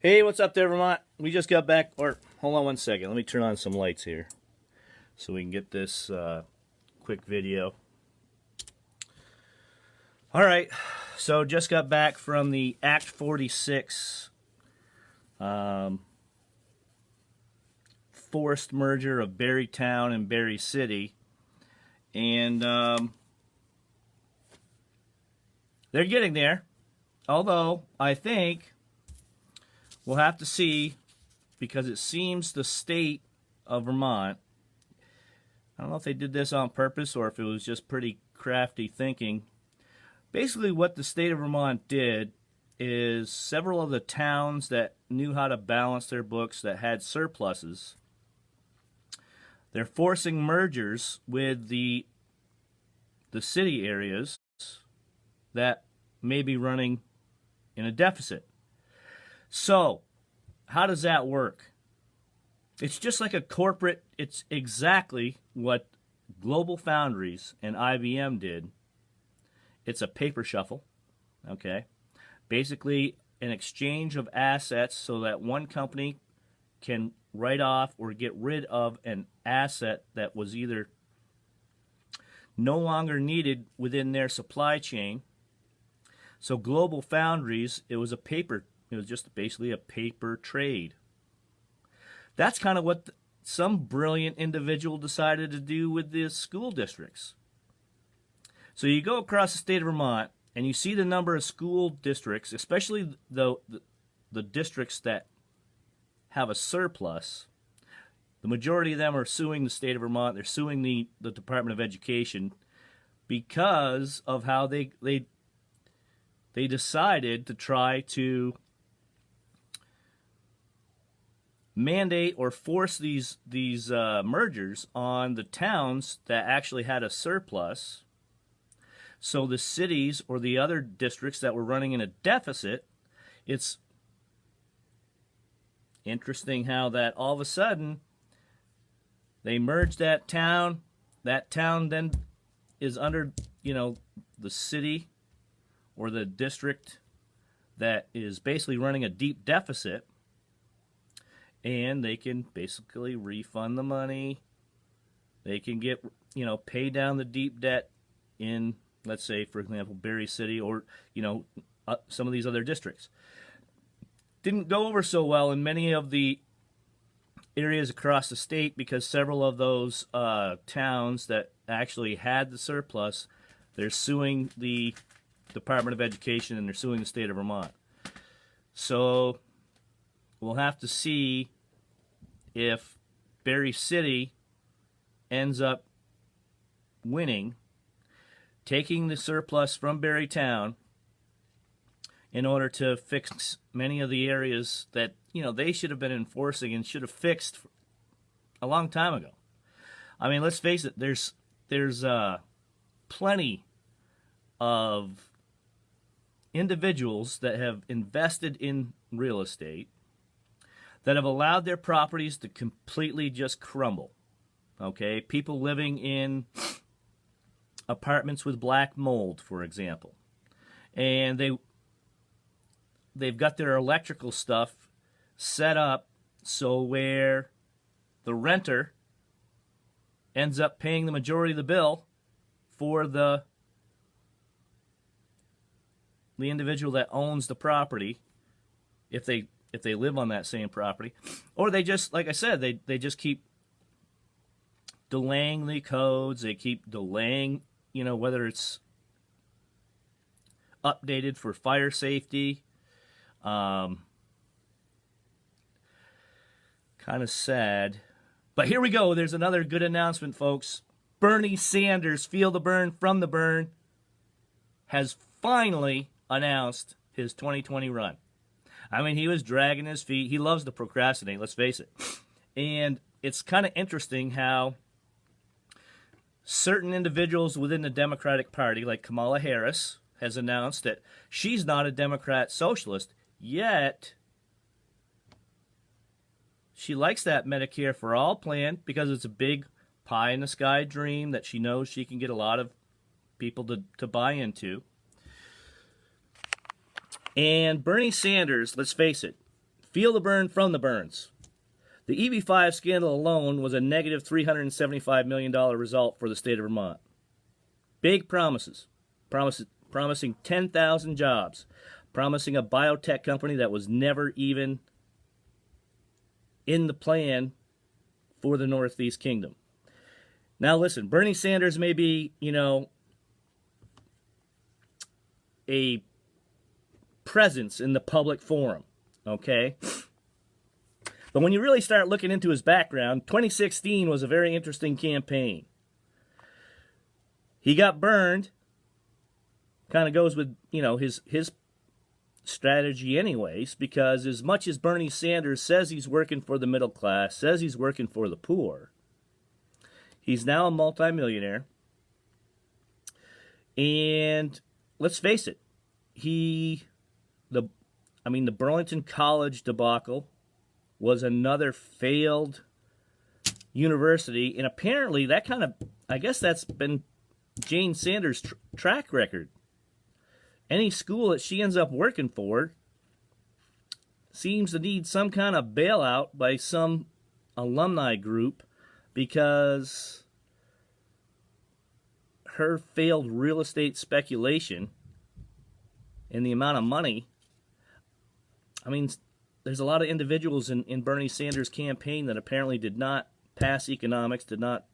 Hey, what's up there, Vermont? We just got back, or hold on one second. Let me turn on some lights here so we can get this quick video. All right, so just got back from the Act 46 forced merger of Berry Town and Berry City, and they're getting there, although I think we'll have to see, because it seems the state of Vermont, I don't know if they did this on purpose or if it was just pretty crafty thinking. Basically what the state of Vermont did is several of the towns that knew how to balance their books, that had surpluses, they're forcing mergers with the city areas that may be running in a deficit. So, how does that work? It's just like a corporate, it's exactly what Global Foundries and IBM did. It's a paper shuffle, okay? Basically, an exchange of assets so that one company can write off or get rid of an asset that was either no longer needed within their supply chain. So Global Foundries, it was just basically a paper trade. That's kind of what some brilliant individual decided to do with the school districts. So you go across the state of Vermont and you see the number of school districts, especially the districts that have a surplus. The majority of them are suing the state of Vermont. They're suing the Department of Education because of how they decided to try to mandate or force these mergers on the towns that actually had a surplus. So the cities or the other districts that were running in a deficit, it's interesting how that all of a sudden they merged that town. That town then is under, the city or the district that is basically running a deep deficit. And they can basically refund the money. They can get, pay down the deep debt in, let's say, for example, Berry City or, some of these other districts. Didn't go over so well in many of the areas across the state because several of those towns that actually had the surplus, they're suing the Department of Education and they're suing the state of Vermont. So we'll have to see if Berry City ends up winning, taking the surplus from Berry Town in order to fix many of the areas that, they should have been enforcing and should have fixed a long time ago. I mean, let's face it, there's plenty of individuals that have invested in real estate that have allowed their properties to completely just crumble. Okay, people living in apartments with black mold, for example, and they've got their electrical stuff set up so where the renter ends up paying the majority of the bill for the individual that owns the property, if they live on that same property, or they just, like I said, they just keep delaying the codes. They keep delaying, whether it's updated for fire safety. Kind of sad. But here we go. There's another good announcement, folks. Bernie Sanders, Feel the Bern from the Bern, has finally announced his 2020 run. I mean, he was dragging his feet. He loves to procrastinate, let's face it. And it's kind of interesting how certain individuals within the Democratic Party, like Kamala Harris, has announced that she's not a Democrat socialist, yet she likes that Medicare for All plan because it's a big pie-in-the-sky dream that she knows she can get a lot of people to buy into. And Bernie Sanders, let's face it, Feel the burn from the Berns. The EB5 scandal alone was a negative $375 million result for the state of Vermont. Big promises. Promising 10,000 jobs. Promising a biotech company that was never even in the plan for the Northeast Kingdom. Now listen, Bernie Sanders may be, a presence in the public forum, okay? But when you really start looking into his background, 2016 was a very interesting campaign. He got burned. Kind of goes with, his strategy anyways, because as much as Bernie Sanders says he's working for the middle class, says he's working for the poor, he's now a multimillionaire. And let's face it, the Burlington College debacle was another failed university, and apparently that I guess that's been Jane Sanders' track record. Any school that she ends up working for seems to need some kind of bailout by some alumni group because her failed real estate speculation and the amount of money. There's a lot of individuals in Bernie Sanders' campaign that apparently did not pass economics, did not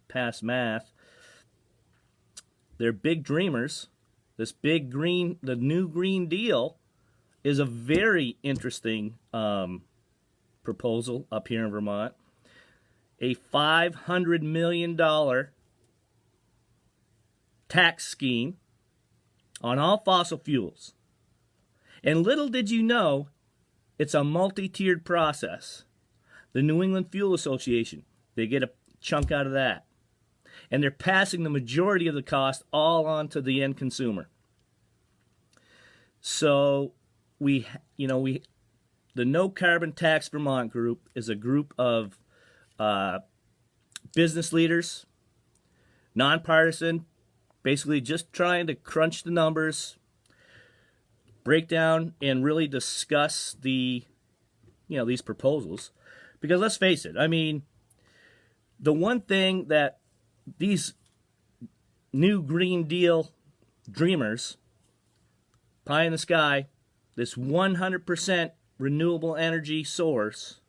pass math. They're big dreamers. The new Green Deal is a very interesting proposal up here in Vermont. A $500 million tax scheme on all fossil fuels. And little did you know, it's a multi-tiered process. The New England Fuel Association, they get a chunk out of that. And they're passing the majority of the cost all on to the end consumer. So the No Carbon Tax Vermont group is a group of business leaders, nonpartisan, basically just trying to crunch the numbers, break down and really discuss these proposals. Because let's face it, the one thing that these new Green Deal dreamers, pie in the sky, this 100% renewable energy source,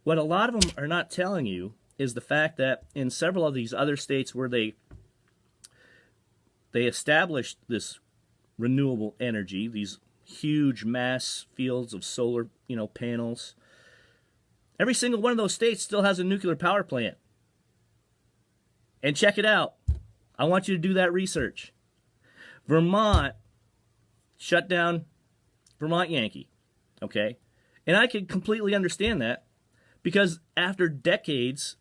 what a lot of them are not telling you is the fact that in several of these other states where they established this renewable energy, these huge mass fields of solar, panels, every single one of those states still has a nuclear power plant. And check it out. I want you to do that research. Vermont shut down Vermont Yankee, okay? And I can completely understand that because after decades,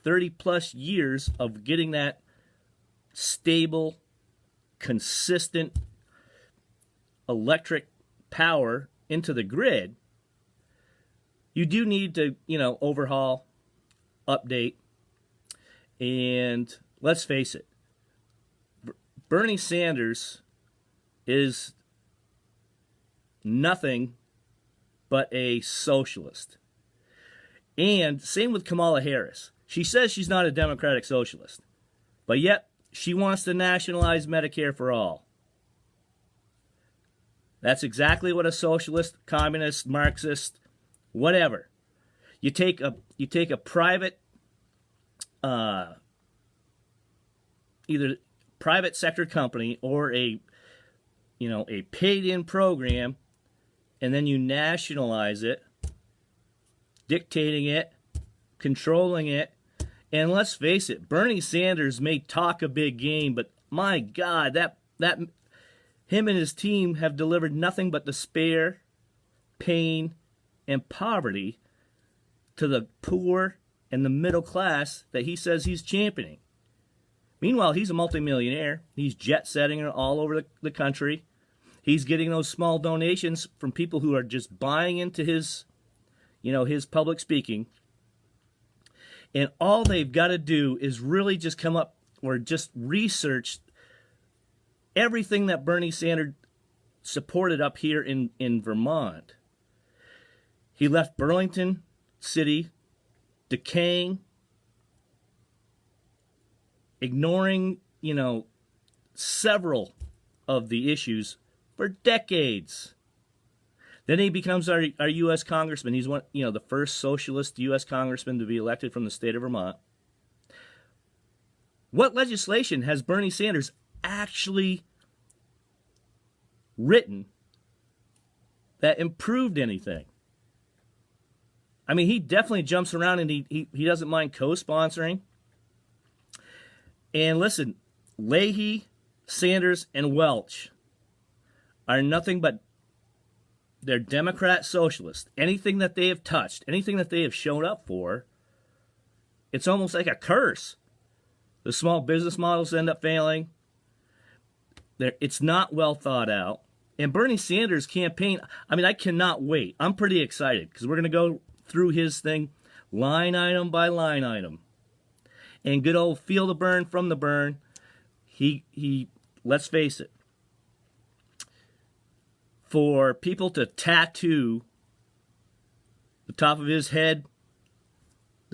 30 plus years of getting that stable, consistent electric power into the grid, you do need to, overhaul, update. And let's face it, Bernie Sanders is nothing but a socialist. And same with Kamala Harris. She says she's not a democratic socialist, but yet she wants to nationalize Medicare for all. That's exactly what a socialist, communist, Marxist, whatever. You take a private, either private sector company or a paid-in program, and then you nationalize it, dictating it, controlling it. And let's face it, Bernie Sanders may talk a big game, but my God, that him and his team have delivered nothing but despair, pain, and poverty to the poor and the middle class that he says he's championing. Meanwhile, he's a multimillionaire. He's jet-setting all over the country. He's getting those small donations from people who are just buying into his public speaking. And all they've got to do is really just come up or just research everything that Bernie Sanders supported up here in Vermont He left Burlington City decaying, ignoring, several of the issues for decades. Then he becomes our U.S. congressman. He's the first socialist U.S. congressman to be elected from the state of Vermont. What legislation has Bernie Sanders actually written that improved anything? I mean, he definitely jumps around, and he doesn't mind co-sponsoring. And listen, Leahy, Sanders, and Welch are nothing but they're Democrat socialists. Anything that they have touched, anything that they have shown up for, it's almost like a curse. The small business models end up failing. It's not well thought out. And Bernie Sanders' campaign, I cannot wait. I'm pretty excited because we're going to go through his thing line item by line item. And good old feel the burn from the burn. He let's face it, for people to tattoo the top of his head,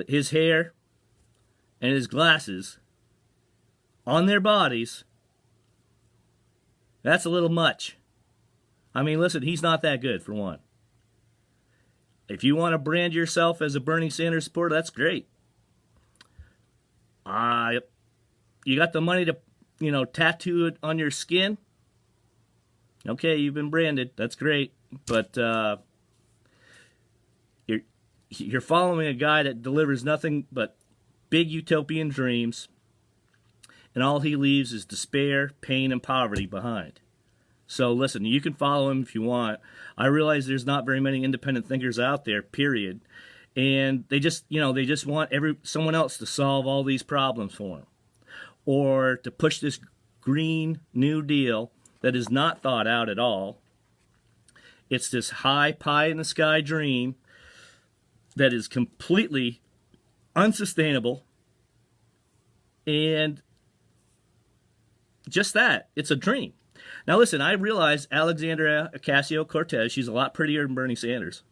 his hair, and his glasses on their bodies, that's a little much. Listen, he's not that good, for one. If you want to brand yourself as a Bernie Sanders supporter, that's great. You got the money to, tattoo it on your skin? Okay, you've been branded. That's great. But you're following a guy that delivers nothing but big utopian dreams, and all he leaves is despair, pain, and poverty behind. So listen, you can follow him if you want. I realize there's not very many independent thinkers out there, period. And they just want someone else to solve all these problems for them, or to push this Green New Deal that is not thought out at all. It's this high pie in the sky dream that is completely unsustainable, and just that, it's a dream. Now listen, I realize Alexandria Ocasio-Cortez, she's a lot prettier than Bernie Sanders.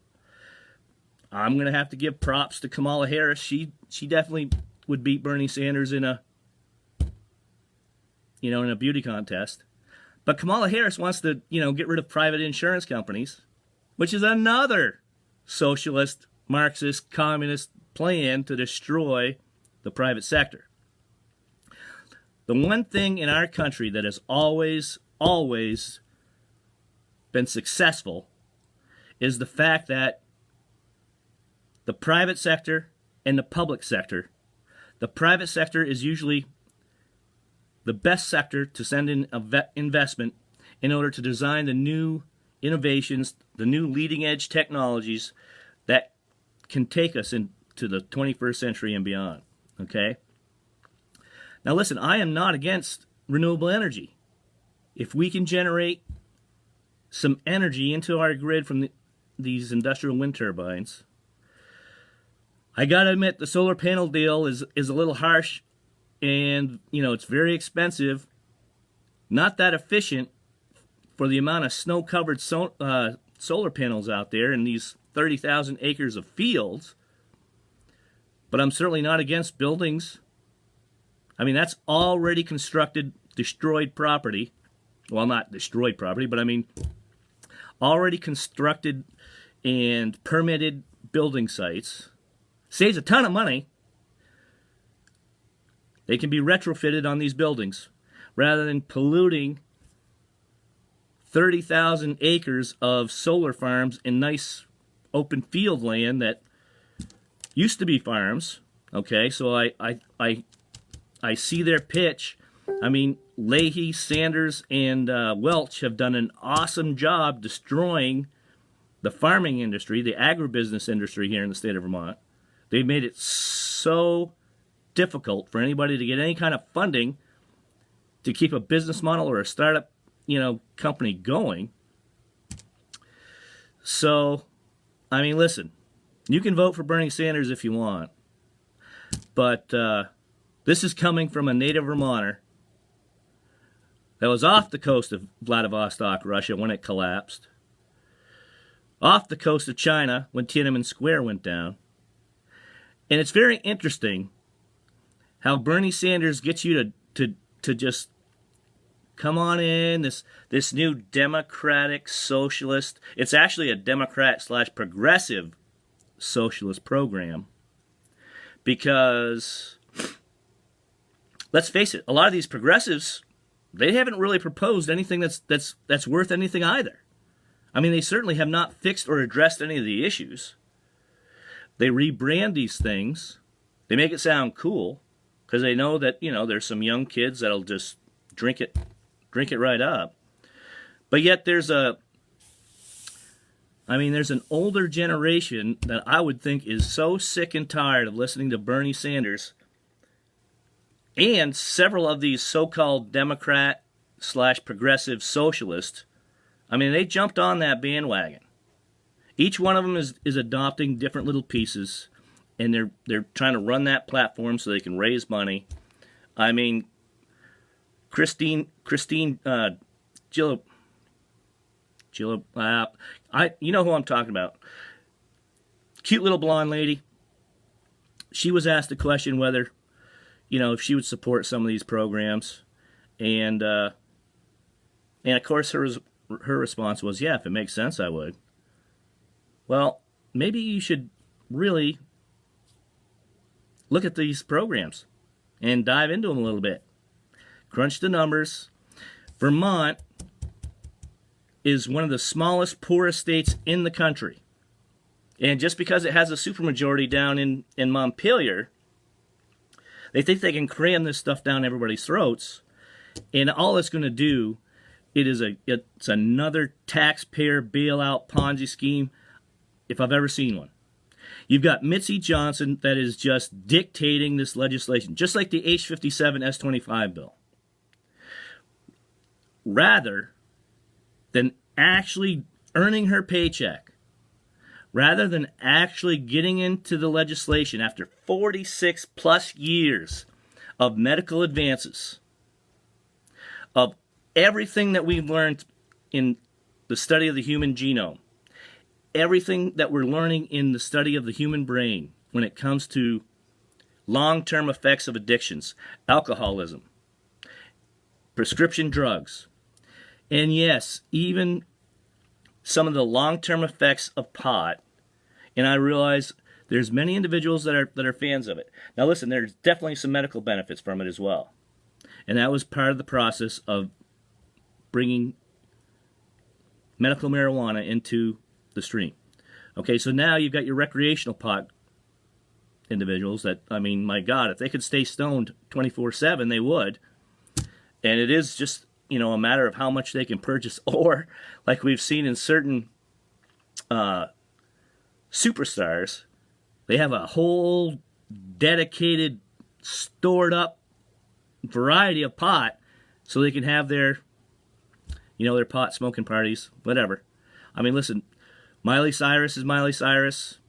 I'm going to have to give props to Kamala Harris. She definitely would beat Bernie Sanders in a beauty contest. But Kamala Harris wants to, get rid of private insurance companies, which is another socialist, Marxist, communist plan to destroy the private sector. The one thing in our country that has always been successful is the fact that the private sector and the public sector, the private sector is usually the best sector to send in investment in order to design the new innovations, the new leading edge technologies that can take us into the 21st century and beyond. Okay? Now listen, I am not against renewable energy. If we can generate some energy into our grid from these industrial wind turbines, I gotta admit the solar panel deal is a little harsh, and it's very expensive, not that efficient for the amount of snow-covered solar panels out there in these 30,000 acres of fields. But I'm certainly not against buildings. That's already constructed, destroyed property. Well, not destroyed property, but already constructed and permitted building sites. Saves a ton of money. They can be retrofitted on these buildings rather than polluting 30,000 acres of solar farms in nice open field land that used to be farms. Okay, so I see their pitch. Leahy, Sanders, and Welch have done an awesome job destroying the farming industry, the agribusiness industry here in the state of Vermont. They've made it so difficult for anybody to get any kind of funding to keep a business model or a startup, company going. So, listen, you can vote for Bernie Sanders if you want, but this is coming from a native Vermonter that was off the coast of Vladivostok, Russia, when it collapsed. off the coast of China when Tiananmen Square went down. And it's very interesting how Bernie Sanders gets you to just come on in, this new democratic socialist. It's actually a Democrat / progressive socialist program. Because, let's face it, a lot of these progressives, they haven't really proposed anything that's worth anything either. I mean, they certainly have not fixed or addressed any of the issues. They rebrand these things. They make it sound cool because they know that, there's some young kids that'll just drink it right up. But yet there's an older generation that I would think is so sick and tired of listening to Bernie Sanders and several of these so-called Democrat / progressive socialists. I mean, they jumped on that bandwagon. Each one of them is adopting different little pieces, and they're trying to run that platform so they can raise money. I mean, Christine, Gillo, you know who I'm talking about. Cute little blonde lady. She was asked a question whether, if she would support some of these programs, and of course her response was, yeah, if it makes sense, I would. Well, maybe you should really look at these programs and dive into them a little bit. Crunch the numbers. Vermont is one of the smallest, poorest states in the country. And just because it has a supermajority down in Montpelier, they think they can cram this stuff down everybody's throats. And all it's going to do, it's another taxpayer bailout Ponzi scheme if I've ever seen one. You've got Mitzi Johnson that is just dictating this legislation, just like the H-57 S-25 bill. Rather than actually earning her paycheck, rather than actually getting into the legislation after 46 plus years of medical advances, of everything that we've learned in the study of the human genome, everything that we're learning in the study of the human brain when it comes to long-term effects of addictions, alcoholism, prescription drugs, and yes, even some of the long-term effects of pot. And I realize there's many individuals that are fans of it. Now listen, there's definitely some medical benefits from it as well. And that was part of the process of bringing medical marijuana into the stream. Okay, so now you've got your recreational pot individuals that, my God, if they could stay stoned 24/7, they would. And it is just, a matter of how much they can purchase. Or, like we've seen in certain superstars, they have a whole dedicated, stored up variety of pot so they can have their pot smoking parties, whatever. Listen, Miley Cyrus is Miley Cyrus.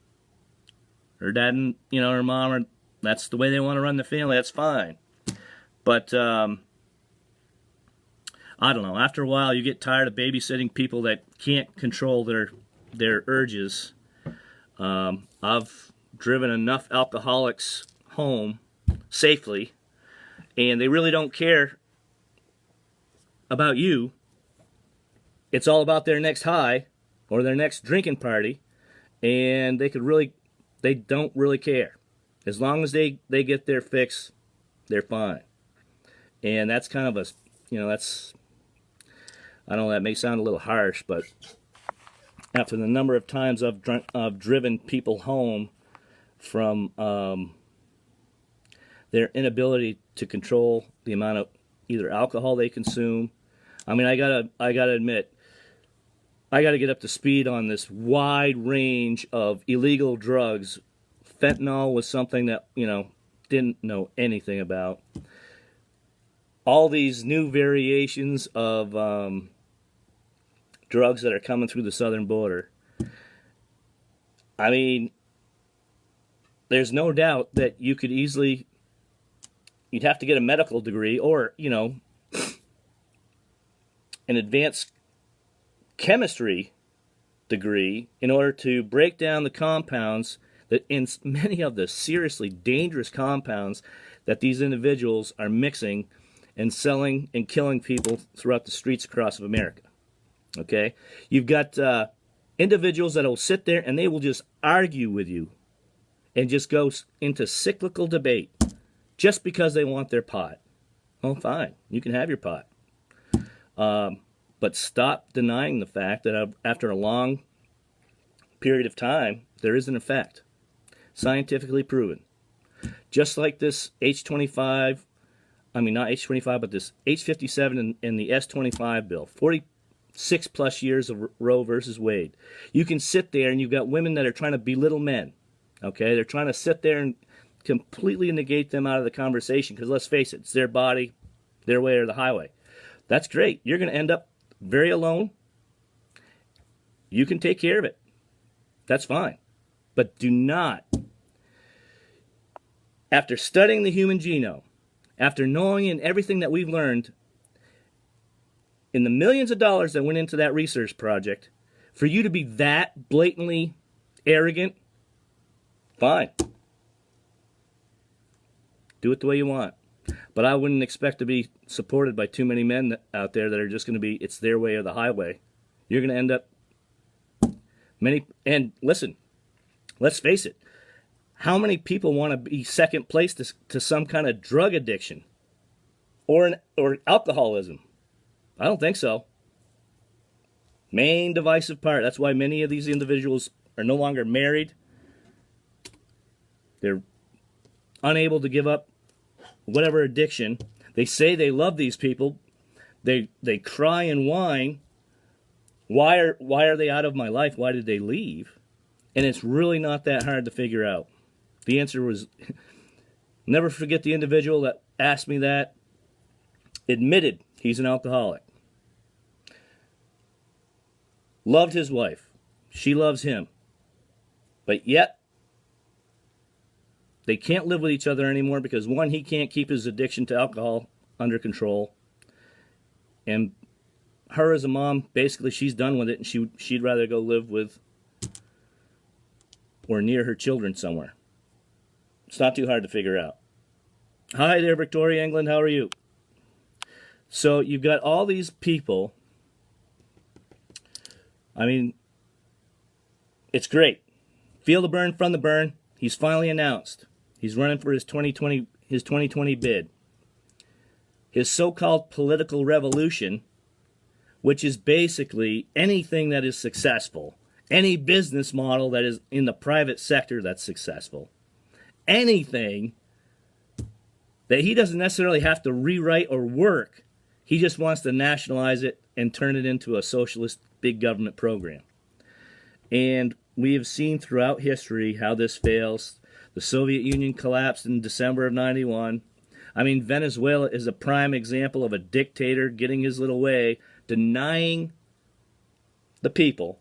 Her dad and, her mom, that's the way they want to run the family. That's fine. But, I don't know. After a while, you get tired of babysitting people that can't control their urges. I've driven enough alcoholics home safely, and they really don't care about you. It's all about their next high or their next drinking party, and they don't really care. As long as they get their fix, they're fine. And that's kind of I know that may sound a little harsh, but after the number of times I've driven people home from their inability to control the amount of either alcohol they consume, I gotta admit, I gotta get up to speed on this wide range of illegal drugs. Fentanyl was something that didn't know anything about. All these new variations of drugs that are coming through the southern border. There's no doubt that you'd have to get a medical degree or, an advanced chemistry degree in order to break down the compounds that in many of the seriously dangerous compounds that these individuals are mixing and selling and killing people throughout the streets across America. Okay? You've got individuals that will sit there and they will just argue with you and just go into cyclical debate just because they want their pot. Oh, fine. You can have your pot. But stop denying the fact that after a long period of time, there is an effect. Scientifically proven. Just like this H25, I mean not H25, but this H57 and the S25 bill, 46 plus years of Roe versus Wade. You can sit there and you've got women that are trying to belittle men. Okay, they're trying to sit there and completely negate them out of the conversation because let's face it, it's their body, their way or the highway. That's great. You're going to end up very alone. You can take care of it. That's fine. But do not, after studying the human genome, after knowing and everything that we've learned, in the millions of dollars that went into that research project, for you to be that blatantly arrogant, fine. Do it the way you want. But I wouldn't expect to be supported by too many men out there that are just going to be, it's their way or the highway. You're going to end up and listen, let's face it, how many people want to be second place to some kind of drug addiction or alcoholism? I don't think so. Main divisive part. That's why many of these individuals are no longer married. They're unable to give up whatever addiction. They say they love these people. They cry and whine. Why are they out of my life? Why did they leave? And it's really not that hard to figure out. The answer was, never forget the individual that asked me that, admitted he's an alcoholic. Loved his wife. She loves him. But yet, they can't live with each other anymore because, one, he can't keep his addiction to alcohol under control. And her as a mom, basically she's done with it and she'd rather go live with or near her children somewhere. It's not too hard to figure out. Hi there, Victoria, England. How are you? So you've got all these people. I mean, it's great. Feel the burn from the burn. He's finally announced. He's running for his 2020 bid. His so-called political revolution, which is basically anything that is successful, any business model that is in the private sector that's successful, anything that he doesn't necessarily have to rewrite or work. He just wants to nationalize it and turn it into a socialist big government program. And we have seen throughout history how this fails. The Soviet Union collapsed in December of '91. I mean, Venezuela is a prime example of a dictator getting his little way, denying the people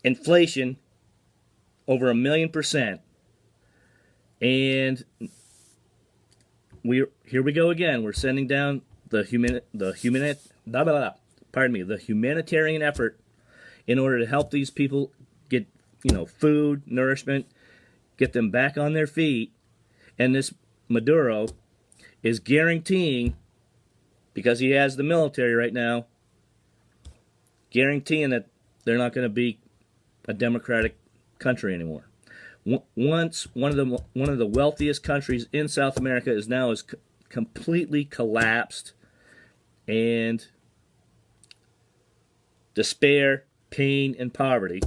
inflation over 1,000,000%. And here we go again. We're sending down the humanitarian effort in order to help these people get, food, nourishment, get them back on their feet. And this Maduro is guaranteeing, because he has the military right now, guaranteeing that they're not going to be a democratic country anymore. Once one of the wealthiest countries in South America is completely collapsed, and despair, pain, and poverty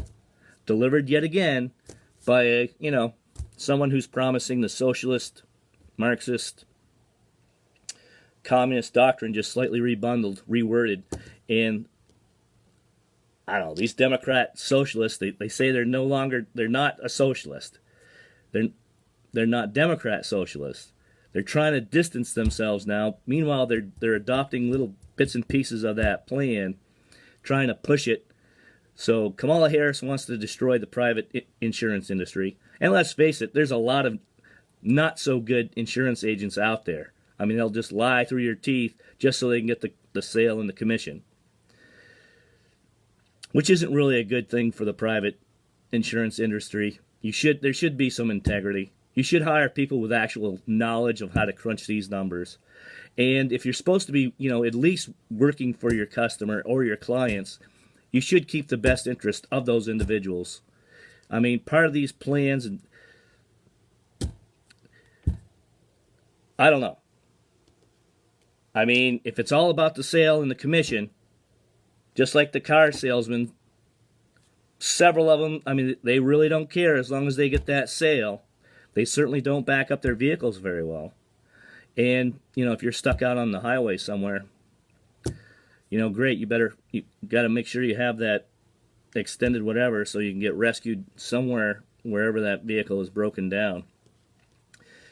delivered yet again by someone who's promising the socialist, Marxist, communist doctrine, just slightly rebundled, reworded. And I don't know, these Democrat socialists, they say they're not a socialist. They're not Democrat socialists. They're trying to distance themselves now. Meanwhile, they're adopting little bits and pieces of that plan, trying to push it. So Kamala Harris wants to destroy the private insurance industry. And let's face it, there's a lot of not so good insurance agents out there. I mean, they'll just lie through your teeth just so they can get the sale and the commission. which isn't really a good thing for the private insurance industry. There should be some integrity. You should hire people with actual knowledge of how to crunch these numbers. And if you're supposed to be, at least working for your customer or your clients, you should keep the best interest of those individuals. I mean, part of these plans, I don't know. I mean, if it's all about the sale and the commission, just like the car salesman, several of them, I mean, they really don't care as long as they get that sale. They certainly don't back up their vehicles very well. And, if you're stuck out on the highway somewhere, great, you got to make sure you have that extended whatever so you can get rescued somewhere, wherever that vehicle is broken down.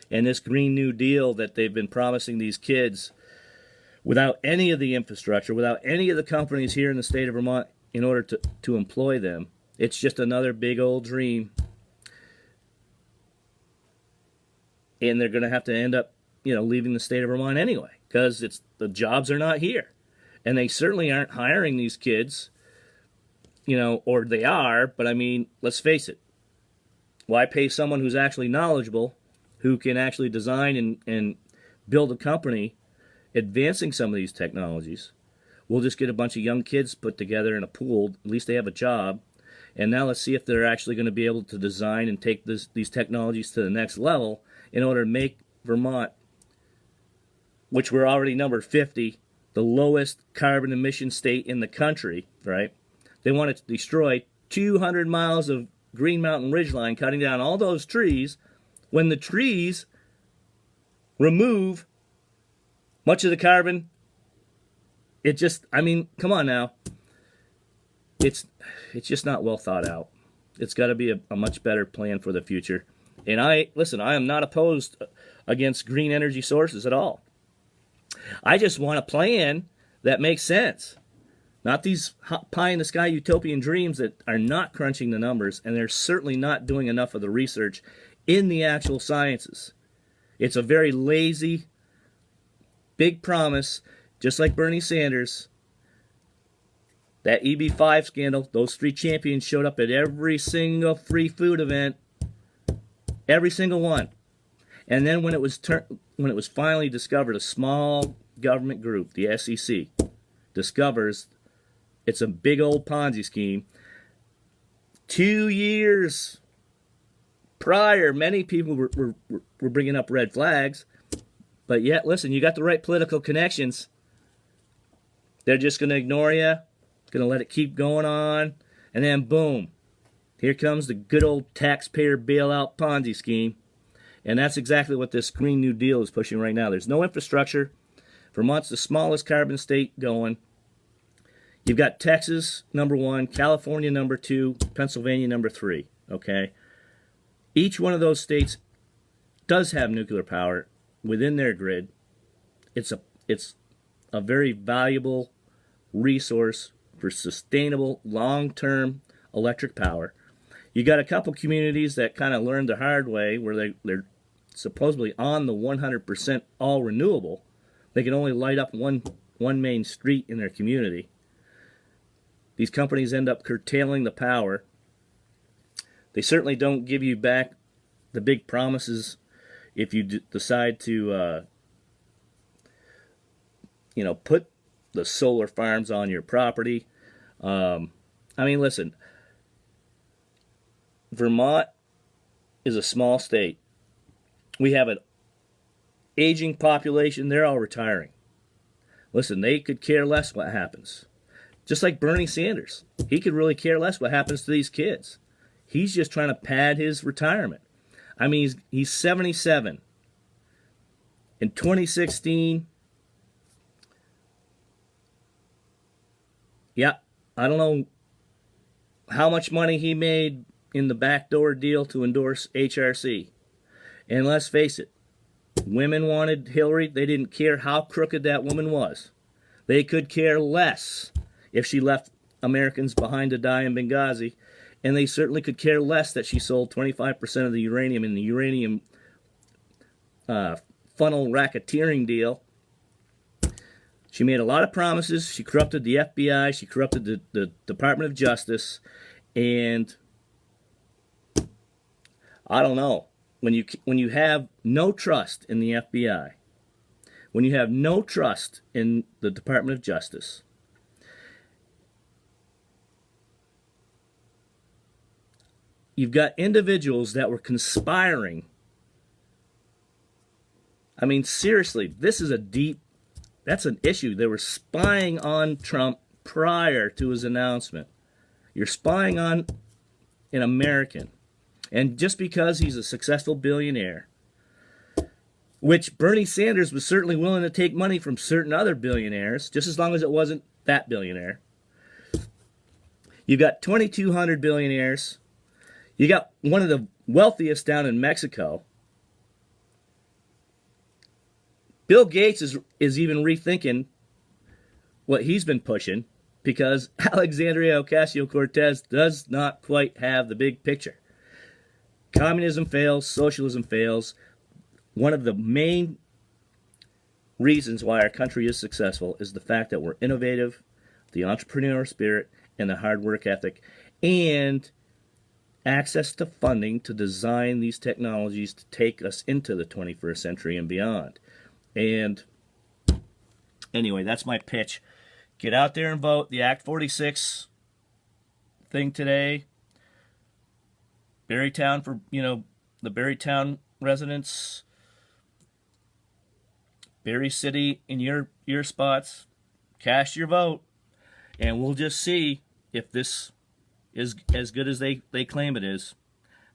And this Green New Deal that they've been promising these kids, without any of the infrastructure, without any of the companies here in the state of Vermont in order to employ them, it's just another big old dream. And they're going to have to end up, leaving the state of Vermont anyway, because the jobs are not here. And they certainly aren't hiring these kids, or they are, but I mean, let's face it. Why pay someone who's actually knowledgeable, who can actually design and build a company advancing some of these technologies? We'll just get a bunch of young kids put together in a pool. At least they have a job. And now let's see if they're actually going to be able to design and take these technologies to the next level in order to make Vermont, which we're already number 50, the lowest carbon emission state in the country, right? They want to destroy 200 miles of Green Mountain Ridgeline, cutting down all those trees, when the trees remove much of the carbon. It just, I mean, come on now. It's just not well thought out. It's got to be a much better plan for the future. And I am not opposed against green energy sources at all. I just want a plan that makes sense. Not these pie-in-the-sky utopian dreams that are not crunching the numbers, and they're certainly not doing enough of the research in the actual sciences. It's a very lazy, big promise, just like Bernie Sanders. That EB5 scandal, those three champions showed up at every single free food event. Every single one. And then when it was finally discovered, a small government group, the SEC, discovers it's a big old Ponzi scheme. 2 years prior, many people were bringing up red flags. But yet, listen, you got the right political connections. They're just going to ignore you, going to let it keep going on, and then boom, here comes the good old taxpayer bailout Ponzi scheme. And that's exactly what this Green New Deal is pushing right now. There's no infrastructure. Vermont's the smallest carbon state going. You've got Texas, number 1, California, number 2, Pennsylvania, number 3, okay? Each one of those states does have nuclear power within their grid. It's a very valuable resource for sustainable, long-term electric power. You got a couple communities that kind of learned the hard way, where they're supposedly on the 100% all renewable. They can only light up one main street in their community. These companies end up curtailing the power. They certainly don't give you back the big promises if you decide to, put the solar farms on your property. I mean, listen, Vermont is a small state. We have an aging population. They're all retiring. Listen, they could care less what happens. Just like Bernie Sanders. He could really care less what happens to these kids. He's just trying to pad his retirement. I mean, he's 77. In 2016, yeah, I don't know how much money he made in the backdoor deal to endorse HRC. And let's face it, women wanted Hillary. They didn't care how crooked that woman was. They could care less if she left Americans behind to die in Benghazi. And they certainly could care less that she sold 25% of the uranium in the uranium funnel racketeering deal. She made a lot of promises. She corrupted the FBI. She corrupted the Department of Justice. And I don't know. When you have no trust in the FBI, when you have no trust in the Department of Justice, you've got individuals that were conspiring. I mean, seriously, that's an issue. They were spying on Trump prior to his announcement. You're spying on an American. And just because he's a successful billionaire, which Bernie Sanders was certainly willing to take money from certain other billionaires, just as long as it wasn't that billionaire. You've got 2,200 billionaires. You got one of the wealthiest down in Mexico. Bill Gates is even rethinking what he's been pushing because Alexandria Ocasio-Cortez does not quite have the big picture. Communism fails, socialism fails. One of the main reasons why our country is successful is the fact that we're innovative, the entrepreneurial spirit, and the hard work ethic, and access to funding to design these technologies to take us into the 21st century and beyond. And anyway, that's my pitch. Get out there and vote. The Act 46 thing today. Berrytown for, the Berrytown residents. Berry City in your spots. Cast your vote. And we'll just see if this is as good as they claim it is.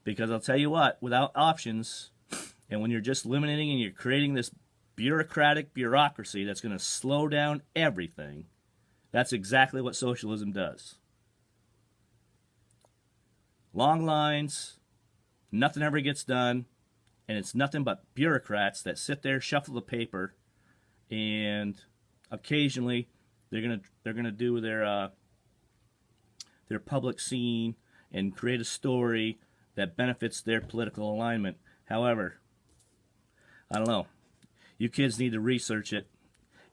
Because I'll tell you what, without options, and when you're just limiting and you're creating this bureaucratic bureaucracy that's going to slow down everything, that's exactly what socialism does. Long lines, nothing ever gets done, and it's nothing but bureaucrats that sit there, shuffle the paper, and occasionally they're gonna do their public scene and create a story that benefits their political alignment. However, I don't know. You kids need to research it,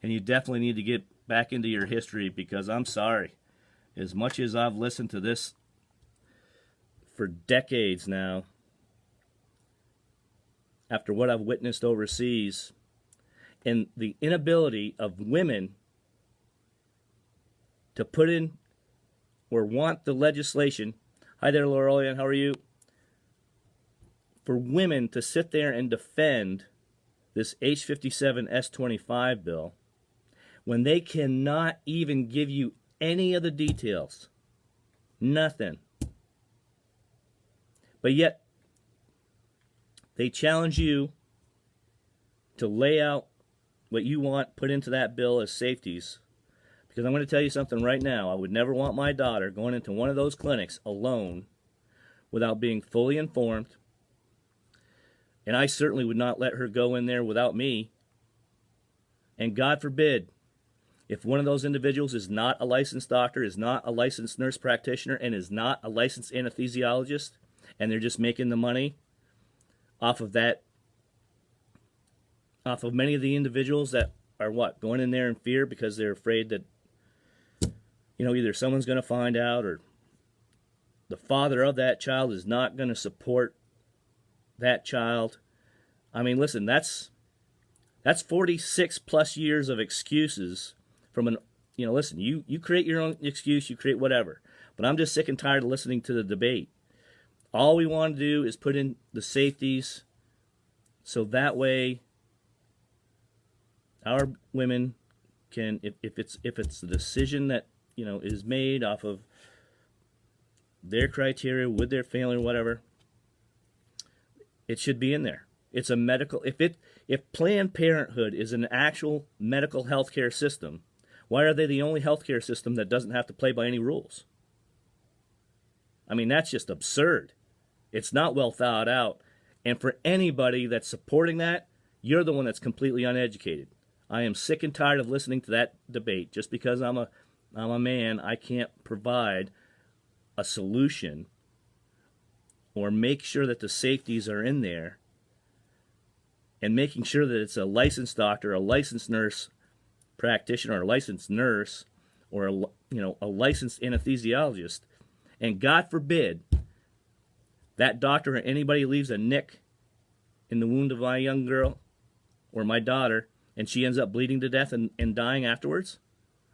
and you definitely need to get back into your history because I'm sorry. As much as I've listened to this for decades now, after what I've witnessed overseas, and the inability of women to put in or want the legislation. Hi there, Laurelian, how are you? For women to sit there and defend this H57 S25 bill when they cannot even give you any of the details. Nothing. But yet, they challenge you to lay out what you want put into that bill as safeties. Because I'm going to tell you something right now. I would never want my daughter going into one of those clinics alone without being fully informed. And I certainly would not let her go in there without me. And God forbid, if one of those individuals is not a licensed doctor, is not a licensed nurse practitioner, and is not a licensed anesthesiologist, and they're just making the money off of that, off of many of the individuals that are going in there in fear because they're afraid that, either someone's going to find out or the father of that child is not going to support that child. I mean, listen, that's 46 plus years of excuses from an, listen, you create your own excuse, you create whatever. But I'm just sick and tired of listening to the debate. All we want to do is put in the safeties so that way our women can, if it's the decision that, is made off of their criteria with their family or whatever, it should be in there. It's a medical, if Planned Parenthood is an actual medical healthcare system, why are they the only healthcare system that doesn't have to play by any rules? I mean, that's just absurd. It's not well thought out. And for anybody that's supporting that, you're the one that's completely uneducated. I am sick and tired of listening to that debate. Just because I'm a man, I can't provide a solution or make sure that the safeties are in there and making sure that it's a licensed doctor, a licensed nurse practitioner or a licensed nurse or a licensed anesthesiologist, and God forbid that doctor or anybody leaves a nick in the wound of my young girl or my daughter, and she ends up bleeding to death and dying afterwards,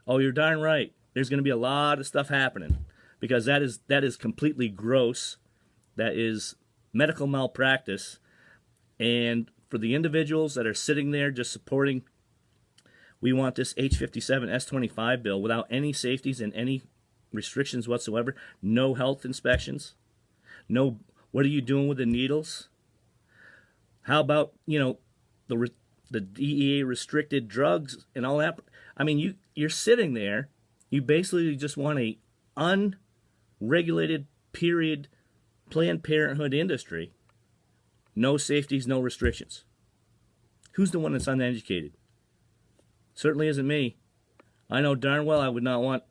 oh, you're darn right. There's going to be a lot of stuff happening, because that is completely gross. That is medical malpractice. And for the individuals that are sitting there just supporting, we want this H57 S25 bill without any safeties and any restrictions whatsoever, no health inspections, no, what are you doing with the needles? How about, the DEA restricted drugs and all that? I mean, you're sitting there, you basically just want a unregulated, period, Planned Parenthood industry. No safeties, no restrictions. Who's the one that's uneducated? Certainly isn't me. I know darn well I would not want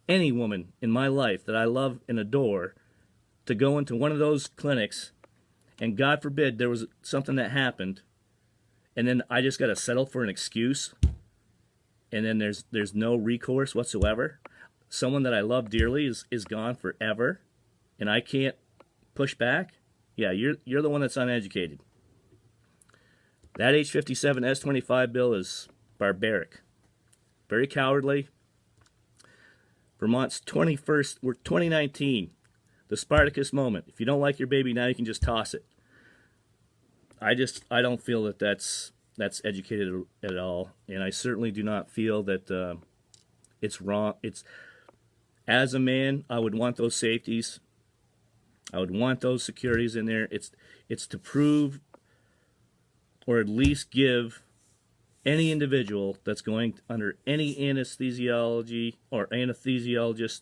any woman in my life that I love and adore to go into one of those clinics, and God forbid there was something that happened, and then I just got to settle for an excuse, and then there's no recourse whatsoever. Someone that I love dearly is gone forever, and I can't push back. Yeah, you're the one that's uneducated. That H57 S25 bill is barbaric, very cowardly. Vermont's 2019, the Spartacus moment. If you don't like your baby now, you can just toss it. I don't feel that that's educated at all, and I certainly do not feel that it's wrong. As a man, I would want those safeties. I would want those securities in there. It's to prove, or at least give, any individual that's going under any anesthesiology or anesthesiologist,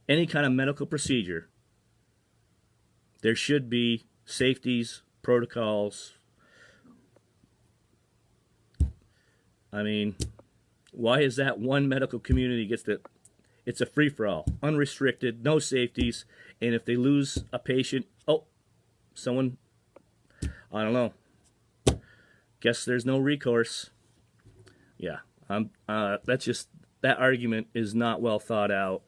any kind of medical procedure, there should be safeties, protocols. I mean, why is that one medical community gets that? It's a free-for-all, unrestricted, no safeties, and if they lose a patient, someone, I don't know, guess there's no recourse. Yeah, that's just, that argument is not well thought out.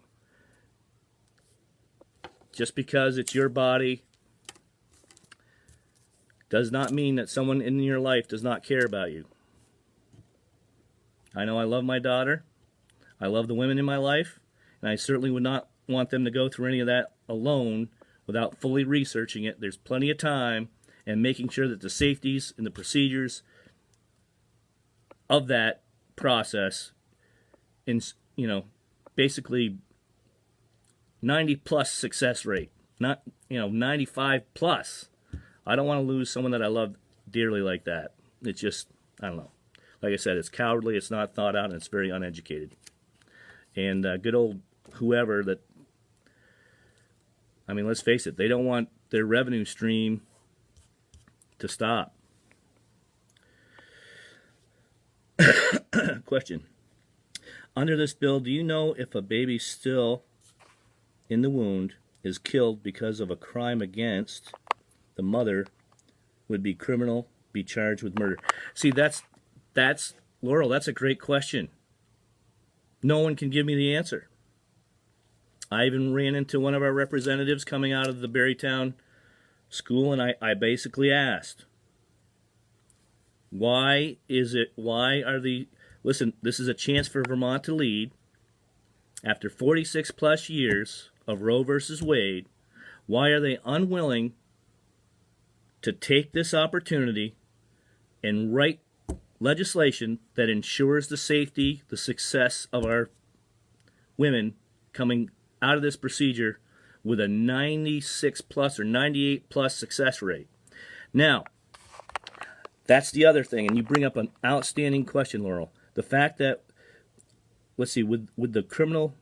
Just because it's your body does not mean that someone in your life does not care about you. I know I love my daughter. I love the women in my life, and I certainly would not want them to go through any of that alone without fully researching it. There's plenty of time, and making sure that the safeties and the procedures of that process, in basically 90+ success rate, not 95+. I don't want to lose someone that I love dearly like that. It's just, I don't know. Like I said, it's cowardly, it's not thought out, and it's very uneducated. And good old whoever that, I mean, let's face it, they don't want their revenue stream to stop. Question. Under this bill, do you know if a baby still in the wound is killed because of a crime against the mother would be criminal, be charged with murder? See, that's Laurel, that's a great question. No one can give me the answer. I even ran into one of our representatives coming out of the Berrytown school, and I basically asked, why are the, listen, this is a chance for Vermont to lead. After 46+ years of Roe versus Wade, why are they unwilling to take this opportunity and write legislation that ensures the safety, the success of our women coming out of this procedure with a 96+ or 98+ success rate? Now, that's the other thing, and you bring up an outstanding question, Laurel. The fact that, let's see, with the criminal,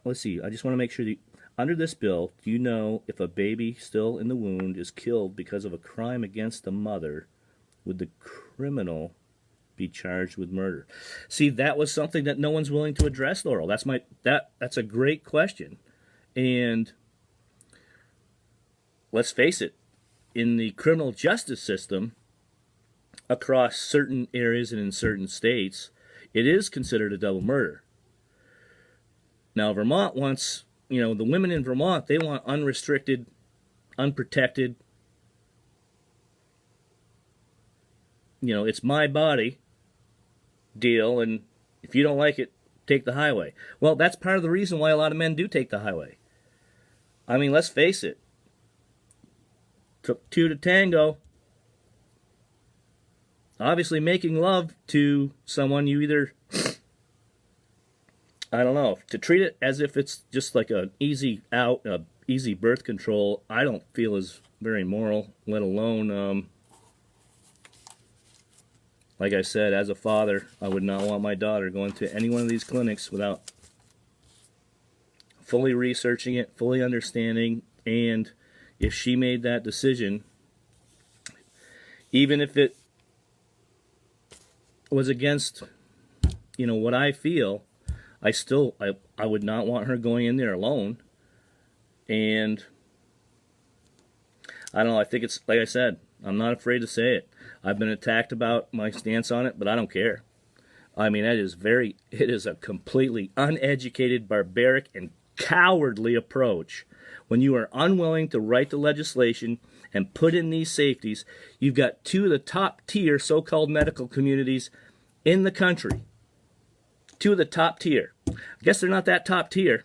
let's see, I just want to make sure that under this bill, do you know if a baby still in the wound is killed because of a crime against the mother, would the criminal be charged with murder? See, that was something that no one's willing to address, Laurel. That's a great question. And let's face it, in the criminal justice system, across certain areas and in certain states, it is considered a double murder. Now, Vermont wants, the women in Vermont, they want unrestricted, unprotected, it's my body deal, and if you don't like it, take the highway. Well, that's part of the reason why a lot of men do take the highway. I mean, let's face it. Took two to tango. Obviously, making love to someone, you either, I don't know, to treat it as if it's just like an easy out, easy birth control, I don't feel is very moral, let alone, like I said, as a father, I would not want my daughter going to any one of these clinics without fully researching it, fully understanding, and if she made that decision, even if it was against, what I feel, I would not want her going in there alone. And I don't know, I think it's, like I said, I'm not afraid to say it. I've been attacked about my stance on it, but I don't care. I mean, it is a completely uneducated, barbaric, and cowardly approach. When you are unwilling to write the legislation and put in these safeties, you've got two of the top tier so-called medical communities in the country. Two of the top tier. I guess they're not that top tier.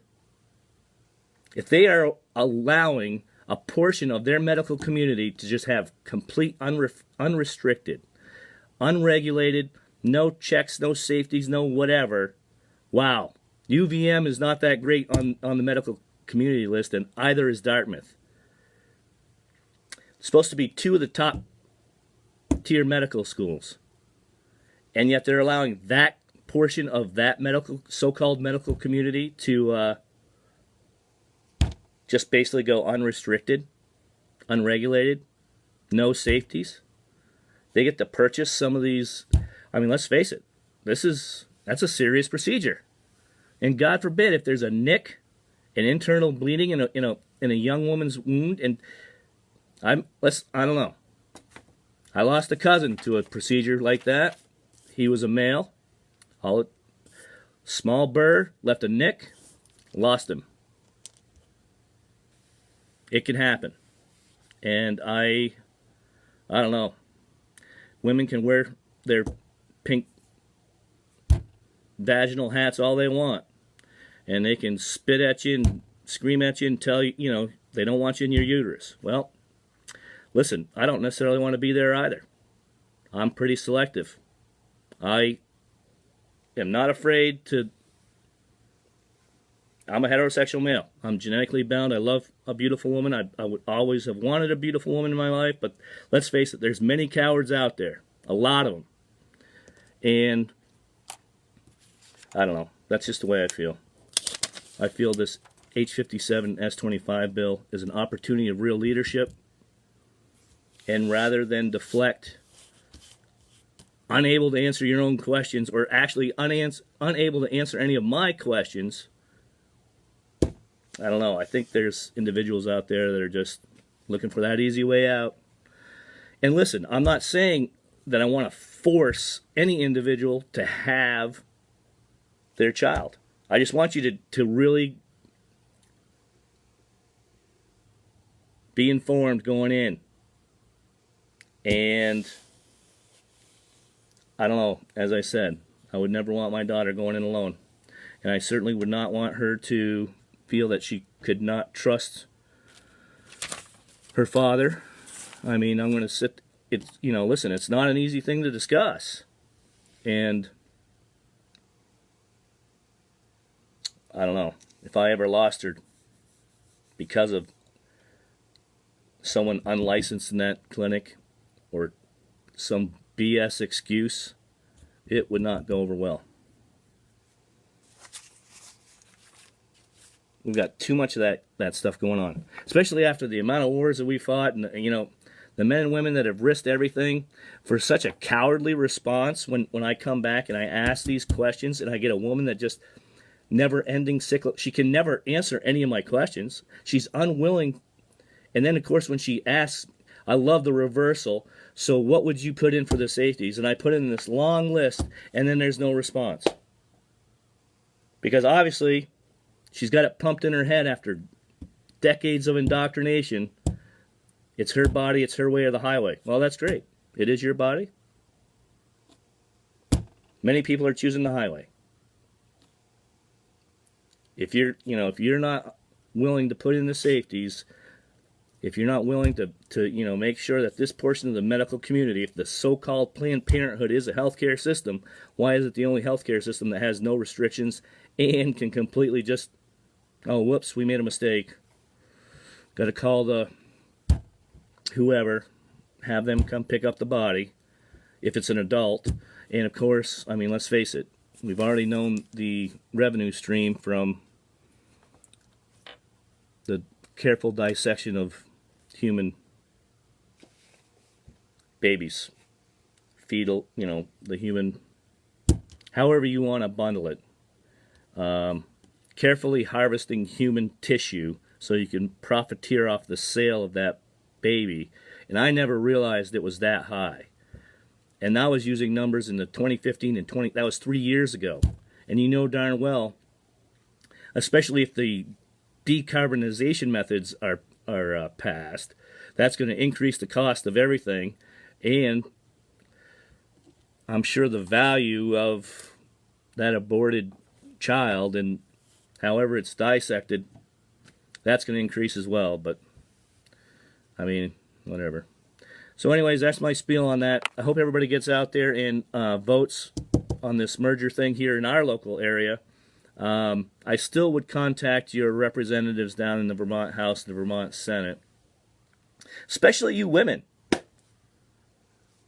If they are allowing a portion of their medical community to just have complete unrestricted, unregulated, no checks, no safeties, no whatever, wow. UVM is not that great on the medical community list, and either is Dartmouth. It's supposed to be two of the top tier medical schools, and yet they're allowing that portion of that so-called medical community to just basically go unrestricted, unregulated, no safeties. They get to purchase some of these. I mean, let's face it, that's a serious procedure. And God forbid if there's a nick, an internal bleeding in a young woman's wound, and I don't know. I lost a cousin to a procedure like that. He was a male. Small burr, left a nick, lost him. It can happen. And I don't know. Women can wear their pink vaginal hats all they want. And they can spit at you and scream at you and tell you, they don't want you in your uterus. Well, listen, I don't necessarily want to be there either. I'm pretty selective. I am not afraid to. I'm a heterosexual male. I'm genetically bound. I love a beautiful woman. I would always have wanted a beautiful woman in my life, but let's face it, there's many cowards out there. A lot of them. And I don't know. That's just the way I feel. I feel this H57 S25 bill is an opportunity of real leadership. And rather than deflect, unable to answer your own questions, or actually unable to answer any of my questions, I don't know. I think there's individuals out there that are just looking for that easy way out. And listen, I'm not saying that I want to force any individual to have their child. I just want you to really be informed going in. And I don't know, as I said, I would never want my daughter going in alone. And I certainly would not want her to feel that she could not trust her father. I mean, I'm going to sit, listen, it's not an easy thing to discuss. And I don't know, if I ever lost her because of someone unlicensed in that clinic or some BS excuse, it would not go over well. We've got too much of that stuff going on, especially after the amount of wars that we fought, and the men and women that have risked everything for such a cowardly response. When I come back and I ask these questions, and I get a woman that just never-ending cycle, she can never answer any of my questions. She's unwilling, and then of course when she asks, I love the reversal. So what would you put in for the safeties? And I put in this long list, and then there's no response. Because obviously, she's got it pumped in her head after decades of indoctrination. It's her body, it's her way or the highway. Well, that's great. It is your body. Many people are choosing the highway. If you're not willing to put in the safeties, if you're not willing to make sure that this portion of the medical community, if the so-called Planned Parenthood is a healthcare system, why is it the only healthcare system that has no restrictions and can completely just, oh, whoops, we made a mistake. Got to call the whoever, have them come pick up the body if it's an adult. And of course, I mean, let's face it, we've already known the revenue stream from the careful dissection of human babies, fetal, the human, however you want to bundle it. Carefully harvesting human tissue so you can profiteer off the sale of that baby. And I never realized it was that high. And that was using numbers in the 2015 and that was 3 years ago. And you know darn well, especially if the decarbonization methods are passed, that's going to increase the cost of everything. And I'm sure the value of that aborted child and however it's dissected, that's going to increase as well. But I mean, whatever. So anyways, that's my spiel on that. I hope everybody gets out there and votes on this merger thing here in our local area. I still would contact your representatives down in the Vermont House, the Vermont Senate, especially you women.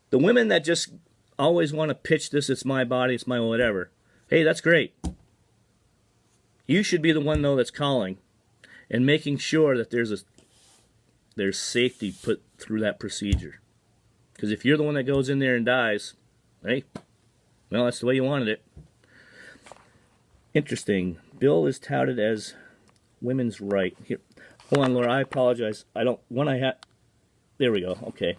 The women that just always want to pitch this, it's my body, it's my whatever. Hey, that's great. You should be the one, though, that's calling and making sure that there's safety put through that procedure. Because if you're the one that goes in there and dies, hey, well, that's the way you wanted it. Interesting. Bill is touted as women's right. Here, hold on, Laura. I apologize. There we go. Okay.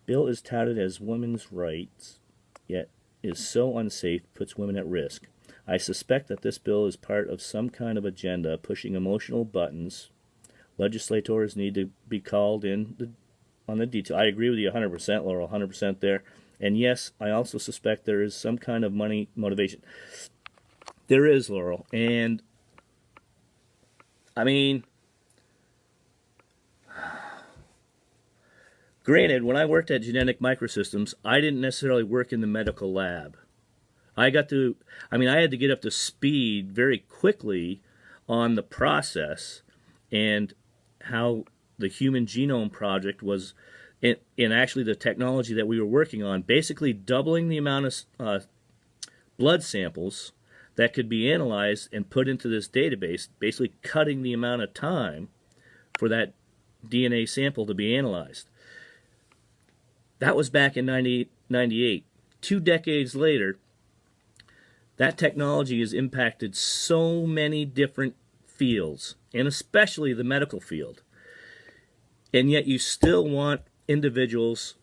Bill is touted as women's rights, yet is so unsafe, puts women at risk. I suspect that this bill is part of some kind of agenda pushing emotional buttons. Legislators need to be called in on the detail. I agree with you 100%, Laurel, 100% there. And yes, I also suspect there is some kind of money motivation. There is, Laurel. And, I mean, granted, when I worked at Genetic Microsystems, I didn't necessarily work in the medical lab. I had to get up to speed very quickly on the process and how the Human Genome Project was, in actually the technology that we were working on, basically doubling the amount of blood samples that could be analyzed and put into this database, basically cutting the amount of time for that DNA sample to be analyzed. That was back in 1998. 2 decades later, that technology has impacted so many different fields, and especially the medical field. And yet you still want individuals,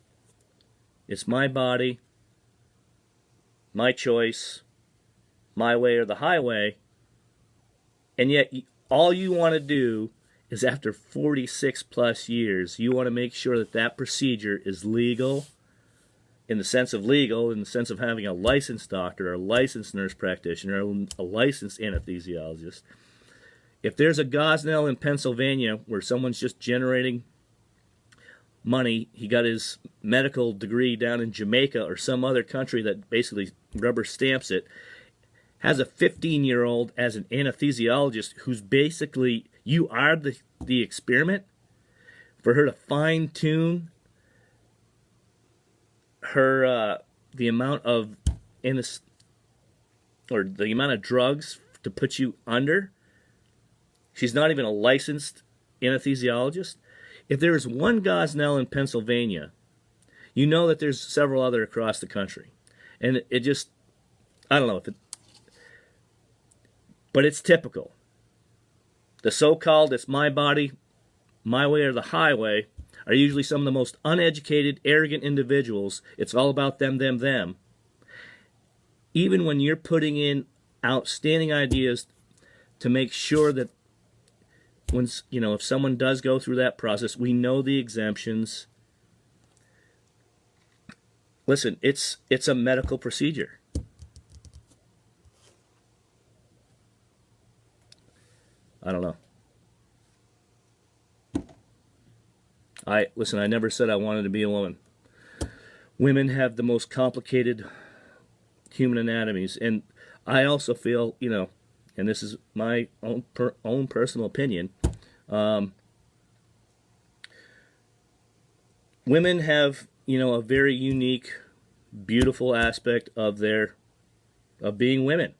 it's my body, my choice, my way or the highway, and yet all you want to do is after 46 plus years, you want to make sure that that procedure is legal, in the sense of having a licensed doctor, or a licensed nurse practitioner, or a licensed anesthesiologist. If there's a Gosnell in Pennsylvania where someone's just generating money, he got his medical degree down in Jamaica or some other country that basically rubber stamps it, has a 15-year-old as an anesthesiologist who's basically, you are the experiment, for her to fine-tune her the amount of the amount of drugs to put you under. She's not even a licensed anesthesiologist. If there is one Gosnell in Pennsylvania, you know that there's several other across the country. And it just, I don't know if it, but it's typical. The so-called, it's my body, my way or the highway, are usually some of the most uneducated, arrogant individuals. It's all about them, them, them. Even when you're putting in outstanding ideas to make sure that when, if someone does go through that process, we know the exemptions. Listen, it's a medical procedure. I don't know. I never said I wanted to be a woman. Women have the most complicated human anatomies, and I also feel, and this is my own personal opinion, women have, a very unique, beautiful aspect of being women,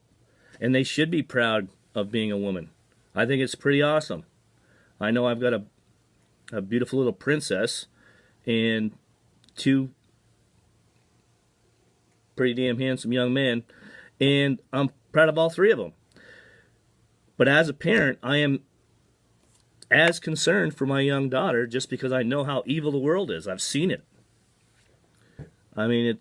and they should be proud of being a woman. I think it's pretty awesome. I know I've got a beautiful little princess and two pretty damn handsome young men, and I'm proud of all three of them. But as a parent, I am as concerned for my young daughter, just because I know how evil the world is. I've seen it. I mean,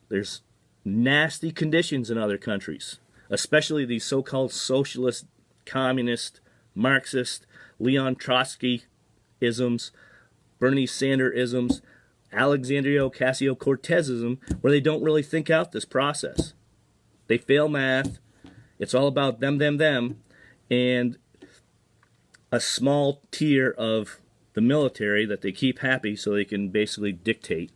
there's nasty conditions in other countries, especially these so-called socialist, communist, Marxist, Leon Trotsky-isms, Bernie Sanders-isms, Alexandria Ocasio-Cortezism, where they don't really think out this process. They fail math. It's all about them, them, them, and a small tier of the military that they keep happy so they can basically dictate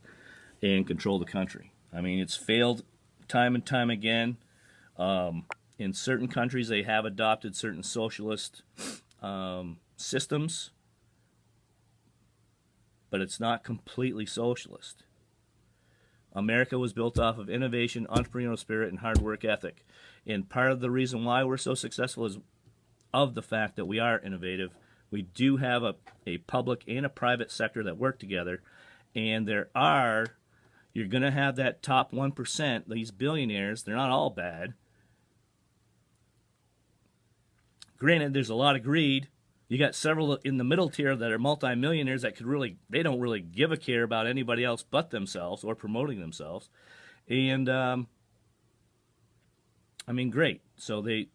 and control the country. I mean, it's failed time and time again. In certain countries, they have adopted certain socialist systems, but it's not completely socialist. America was built off of innovation, entrepreneurial spirit, and hard work ethic. And part of the reason why we're so successful is of the fact that we are innovative. We do have a public and a private sector that work together, and you're going to have that top 1%, these billionaires. They're not all bad. Granted, there's a lot of greed. You got several in the middle tier that are multimillionaires that they don't really give a care about anybody else but themselves or promoting themselves. And, great. So they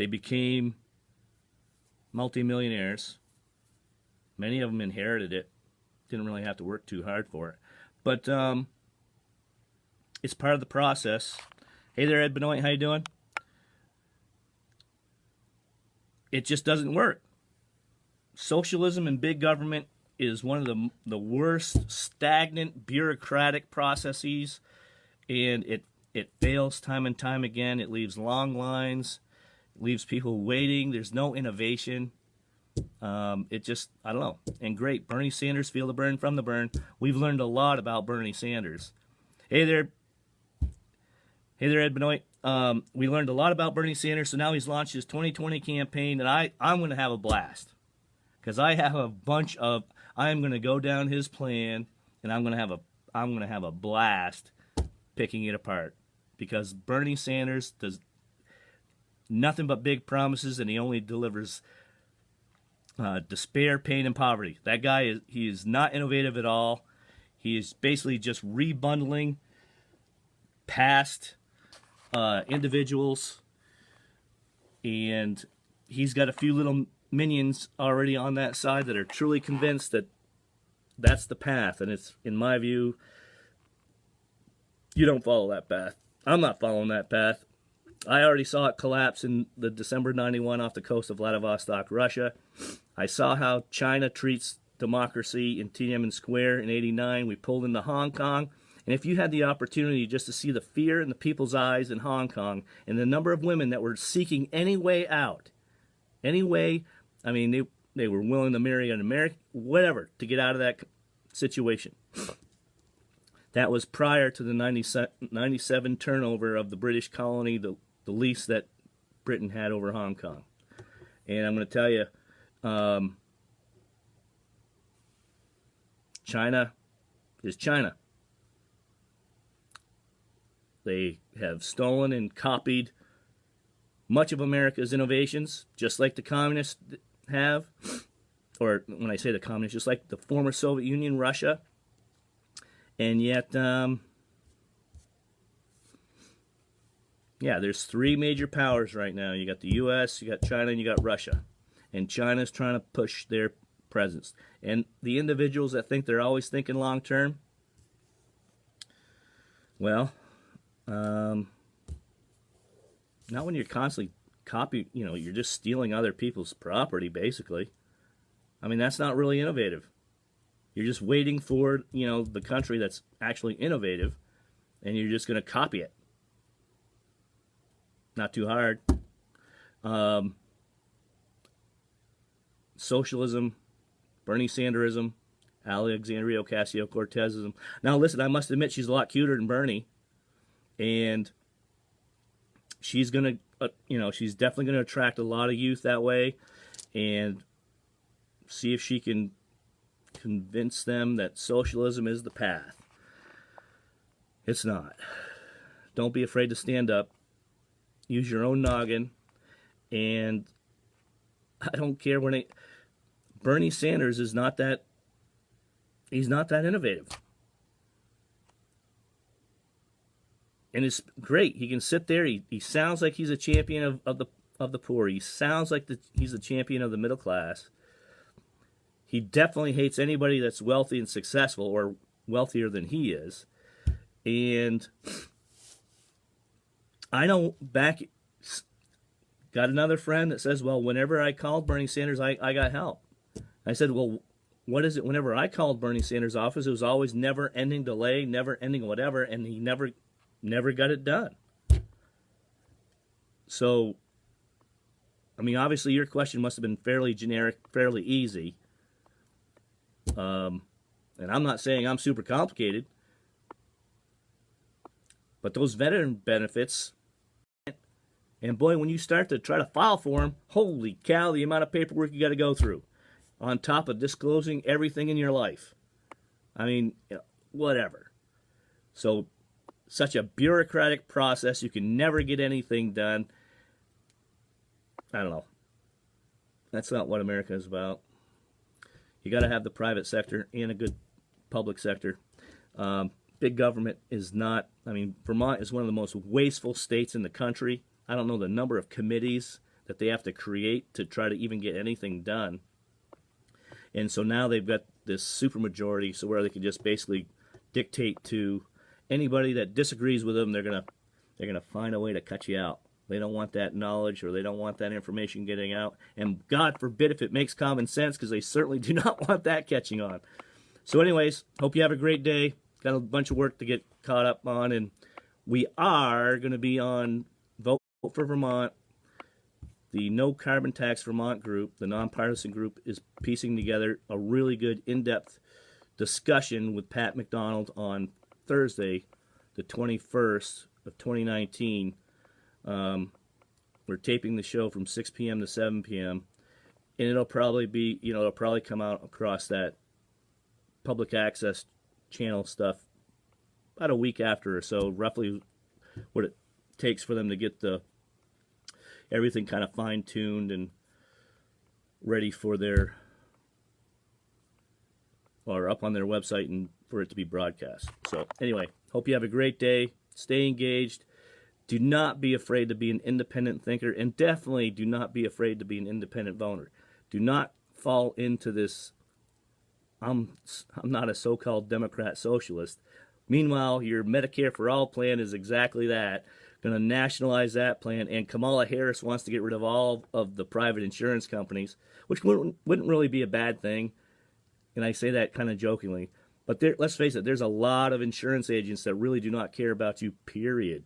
became multimillionaires. Many of them inherited it. Didn't really have to work too hard for it. But it's part of the process. Hey there, Ed Benoit. How you doing? It just doesn't work. Socialism and big government is one of the worst stagnant bureaucratic processes, and it fails time and time again. It leaves long lines, it leaves people waiting. There's no innovation. I don't know. And great, Bernie Sanders, feel the burn from the burn. We've learned a lot about Bernie Sanders. Hey there, Ed Benoit. We learned a lot about Bernie Sanders, so now he's launched his 2020 campaign, and I'm going to have a blast. Because I have I'm going to go down his plan, and I'm going to have a blast picking it apart. Because Bernie Sanders does nothing but big promises, and he only delivers despair, pain, and poverty. That guy he is not innovative at all. He is basically just rebundling past individuals, and he's got a few little minions already on that side that are truly convinced that that's the path. And it's, in my view, you don't follow that path. I'm not following that path. I already saw it collapse in the December 91 off the coast of Vladivostok, Russia. I saw how China treats democracy in Tiananmen Square in 89. We pulled into Hong Kong. And if you had the opportunity just to see the fear in the people's eyes in Hong Kong and the number of women that were seeking any way out, they were willing to marry an American, whatever, to get out of that situation. That was prior to the 97 turnover of the British colony, the lease that Britain had over Hong Kong. And I'm going to tell you, China is China. They have stolen and copied much of America's innovations, just like the communists have. or when I say the communists, just like the former Soviet Union, Russia. And yet, yeah, there's three major powers right now. You got the U.S., you got China, and you got Russia. And China's trying to push their presence. And the individuals that think they're always thinking long term, well, not when you're constantly you're just stealing other people's property, basically. I mean, that's not really innovative. You're just waiting for, the country that's actually innovative, and you're just going to copy it. Not too hard. Socialism, Bernie Sanderism, Alexandria Ocasio-Cortezism. Now, listen, I must admit she's a lot cuter than Bernie, and she's gonna, she's definitely gonna attract a lot of youth that way, and see if she can convince them that socialism is the path. It's not. Don't be afraid to stand up. Use your own noggin, and I don't care when Bernie Sanders is not that. He's not that innovative. And it's great. He can sit there. He sounds like he's a champion of the poor. He sounds like he's a champion of the middle class. He definitely hates anybody that's wealthy and successful or wealthier than he is. And I know got another friend that says, well, whenever I called Bernie Sanders, I got help. I said, well, what is it? Whenever I called Bernie Sanders' office, it was always never-ending delay, never-ending whatever, and he never got it done. So, I mean, obviously your question must have been fairly generic, fairly easy. And I'm not saying I'm super complicated, but those veteran benefits, and boy, when you start to try to file for them, holy cow, the amount of paperwork you got to go through, on top of disclosing everything in your life. I mean, whatever. So, such a bureaucratic process, you can never get anything done. I don't know. That's not what America is about. You got to have the private sector and a good public sector. Big government is not, I mean, Vermont is one of the most wasteful states in the country. I don't know the number of committees that they have to create to try to even get anything done. And so now they've got this supermajority, so where they can just basically dictate to anybody that disagrees with them, they're gonna find a way to cut you out. They don't want that knowledge, or they don't want that information getting out. And God forbid if it makes common sense, because they certainly do not want that catching on. So anyways, hope you have a great day. Got a bunch of work to get caught up on, and we are going to be on Vote for Vermont. The No Carbon Tax Vermont group, the nonpartisan group, is piecing together a really good in-depth discussion with Pat McDonald on Thursday, the 21st of 2019. We're taping the show from 6 p.m. to 7 p.m. And it'll probably be, it'll probably come out across that public access channel stuff about a week after or so, roughly what it takes for them to get everything kind of fine-tuned and ready for or up on their website and for it to be broadcast. So anyway, hope you have a great day. Stay engaged. Do not be afraid to be an independent thinker, and definitely do not be afraid to be an independent voter. Do not fall into this, I'm not a so-called Democrat socialist. Meanwhile, your Medicare for All plan is exactly that. Going to nationalize that plan, and Kamala Harris wants to get rid of all of the private insurance companies, which wouldn't really be a bad thing, and I say that kind of jokingly. But let's face it, there's a lot of insurance agents that really do not care about you, period.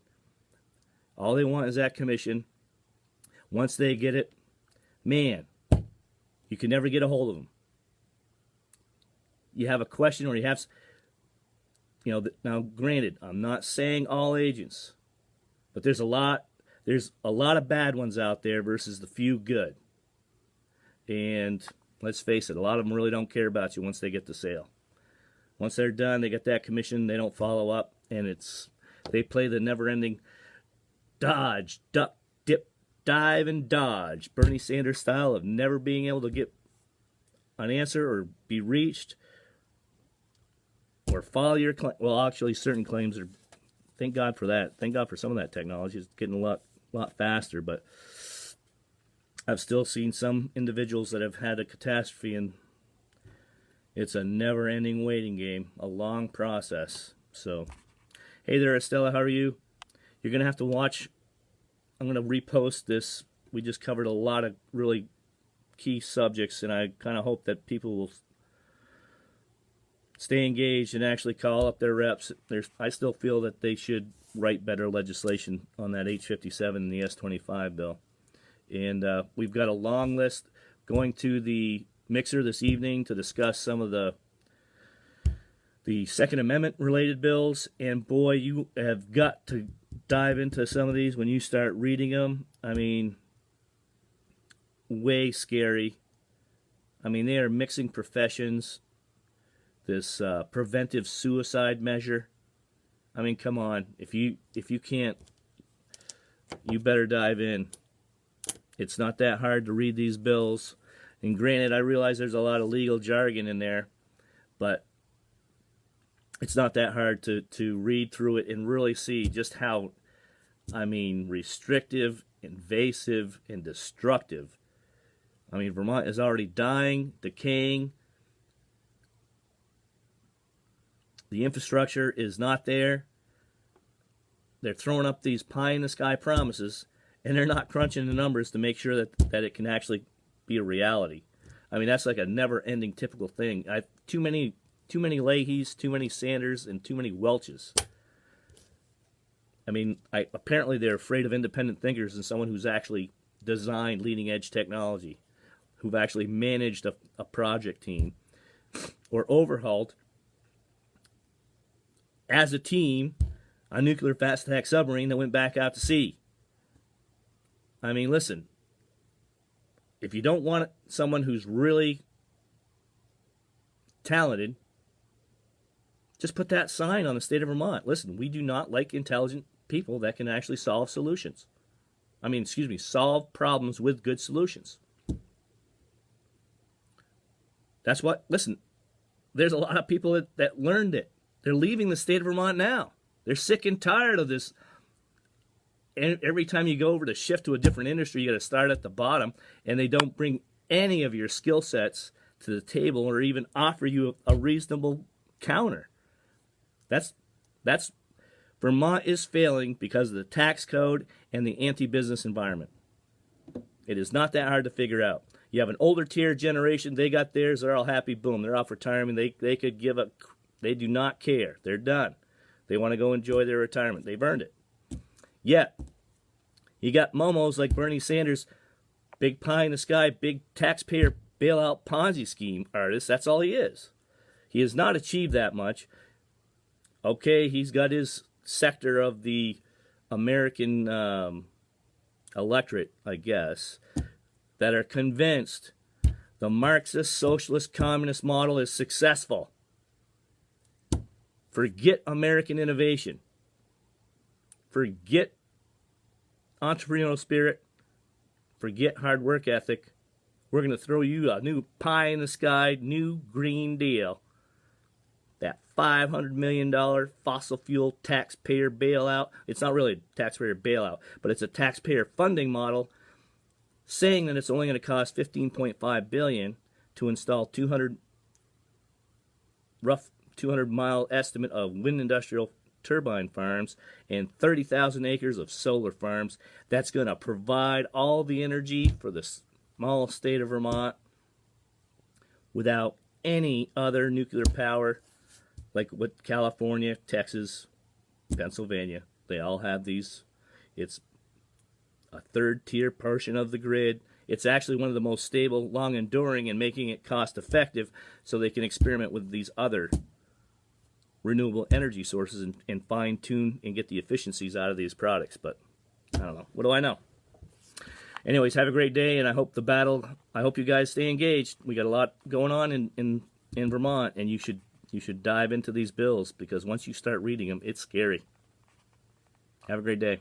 All they want is that commission. Once they get it, man, you can never get a hold of them. You have a question, or you have, now granted, I'm not saying all agents, but there's a lot of bad ones out there versus the few good. And let's face it, a lot of them really don't care about you once they get the sale. Once they're done, they get that commission, they don't follow up, and they play the never-ending dodge, duck, dip, dive, and dodge, Bernie Sanders style of never being able to get an answer or be reached or file your claim. Well, actually, certain claims are, thank God for that. Thank God for some of that technology. It's getting a lot faster, but I've still seen some individuals that have had a catastrophe, and it's a never-ending waiting game, a long process. So, hey there, Estella, how are you? You're going to have to watch. I'm going to repost this. We just covered a lot of really key subjects, and I kind of hope that people will stay engaged and actually call up their reps. I still feel that they should write better legislation on that H57 and the S25 bill. And we've got a long list going to the mixer this evening to discuss some of the Second Amendment related bills. And boy, you have got to dive into some of these when you start reading them. I mean, way scary. I mean, they are mixing professions. This preventive suicide measure. I mean, come on. If you can't, you better dive in. It's not that hard to read these bills. And granted, I realize there's a lot of legal jargon in there, but it's not that hard to read through it and really see just how, I mean, restrictive, invasive, and destructive. I mean, Vermont is already dying, decaying. The infrastructure is not there. They're throwing up these pie-in-the-sky promises, and they're not crunching the numbers to make sure that it can actually be a reality. I mean, that's like a never-ending typical thing. Too many Leahys, too many Sanders, and too many Welches. I mean, apparently they're afraid of independent thinkers and someone who's actually designed leading-edge technology, who've actually managed a project team or overhauled, as a team, a nuclear fast-attack submarine that went back out to sea. I mean, listen, if you don't want someone who's really talented, just put that sign on the state of Vermont. Listen, we do not like intelligent people that can actually solve solutions. Solve problems with good solutions. That's what, listen, there's a lot of people that learned it. They're leaving the state of Vermont now. They're sick and tired of this. And every time you go over to shift to a different industry, you got to start at the bottom, and they don't bring any of your skill sets to the table or even offer you a reasonable counter. That's Vermont is failing because of the tax code and the anti-business environment. It is not that hard to figure out. You have an older tier generation, they got theirs, they're all happy, boom, they're off retirement, they could give up, they do not care, they're done. They want to go enjoy their retirement, they've earned it. Yet, you got momos like Bernie Sanders, big pie in the sky, big taxpayer bailout Ponzi scheme artist, that's all he is. He has not achieved that much. Okay, he's got his sector of the American electorate, I guess, that are convinced the Marxist, socialist, communist model is successful. Forget American innovation. Forget entrepreneurial spirit. Forget hard work ethic. We're going to throw you a new pie in the sky, new Green Deal. That $500 million fossil fuel taxpayer bailout. It's not really a taxpayer bailout, but it's a taxpayer funding model saying that it's only going to cost $15.5 billion to install 200 mile estimate of wind industrial turbine farms and 30,000 acres of solar farms. That's going to provide all the energy for the small state of Vermont without any other nuclear power, like what California, Texas, Pennsylvania, they all have these. It's a third tier portion of the grid. It's actually one of the most stable, long enduring, and making it cost effective so they can experiment with these other renewable energy sources and fine tune and get the efficiencies out of these products. But I don't know. What do I know? Anyways, have a great day, and I hope you guys stay engaged. We got a lot going on in Vermont, and you should dive into these bills, because once you start reading them, it's scary. Have a great day.